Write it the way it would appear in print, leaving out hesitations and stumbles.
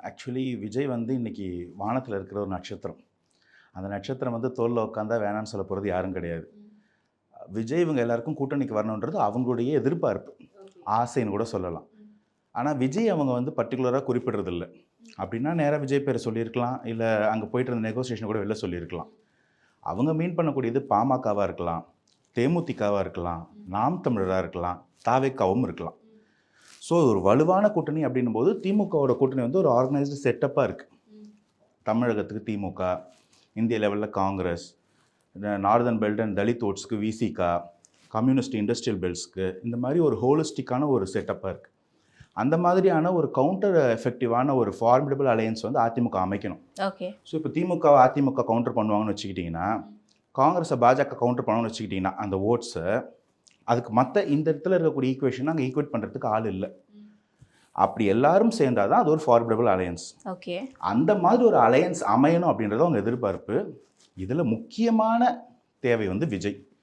Actually Vijay வந்து இன்னைக்கு வானத்தில் இருக்கிற ஒரு நட்சத்திரம். அந்த நட்சத்திரம் வந்து தோளில் உட்காந்தா வேணான்னு சொல்ல போகிறது யாரும் கிடையாது. விஜய் இவங்க எல்லாருக்கும் கூட்டணிக்கு வரணுன்றது அவங்களுடைய எதிர்பார்ப்பு, ஆசைன்னு கூட சொல்லலாம். ஆனால் விஜய் அவங்க வந்து பர்டிகுலராக குறிப்பிடுறதில்ல. அப்படின்னா நேராக விஜய் பேரை சொல்லியிருக்கலாம், இல்லை அங்கே போயிட்டு இருந்த நெகோசியேஷன் கூட வெளில சொல்லியிருக்கலாம். அவங்க மீன் பண்ணக்கூடியது பாமகவாக இருக்கலாம், தேமுதிகவாக இருக்கலாம், நாம் தமிழராக இருக்கலாம், தாவேக்காவும் இருக்கலாம். ஸோ ஒரு வலுவான கூட்டணி அப்படின்னும் போது திமுகவோட கூட்டணி வந்து ஒரு ஆர்கனைஸ்டு செட்டப்பாக இருக்குது. தமிழகத்துக்கு திமுக, இந்திய லெவலில் Congress, northern belt and Dalit ஓட்ஸ்க்கு விசிகா, கம்யூனிஸ்ட் இண்டஸ்ட்ரியல் பெல்ட்ஸ்க்கு, இந்த மாதிரி ஒரு ஹோலிஸ்டிக்கான ஒரு செட்டப்பாக இருக்குது. அந்த மாதிரியான ஒரு கவுண்டர் எஃபெக்டிவான ஒரு ஃபார்மிடபிள் அலையன்ஸ் வந்து அதிமுக அமைக்கணும். ஓகே. ஸோ இப்போ திமுக அதிமுக கவுண்டர் பண்ணுவாங்கன்னு வச்சுக்கிட்டிங்கன்னா, காங்கிரஸை பாஜக கவுண்டர் பண்ணணும்னு வச்சுக்கிட்டிங்கன்னா, அந்த ஓட்ஸை அதுக்கு மற்ற இந்த இடத்துல இருக்கக்கூடிய ஈக்குவேஷன் அங்கே ஈக்குவேட் பண்ணுறதுக்கு ஆள் இல்லை. அப்படி எல்லாரும் சேர்ந்தால் தான் அது ஒரு ஃபார்மிடபிள் அலையன்ஸ். ஓகே. அந்த மாதிரி ஒரு அலையன்ஸ் அமையணும் அப்படின்றது அவங்க எதிர்பார்ப்பு. இதில் முக்கியமான தேவை வந்து விஜய்.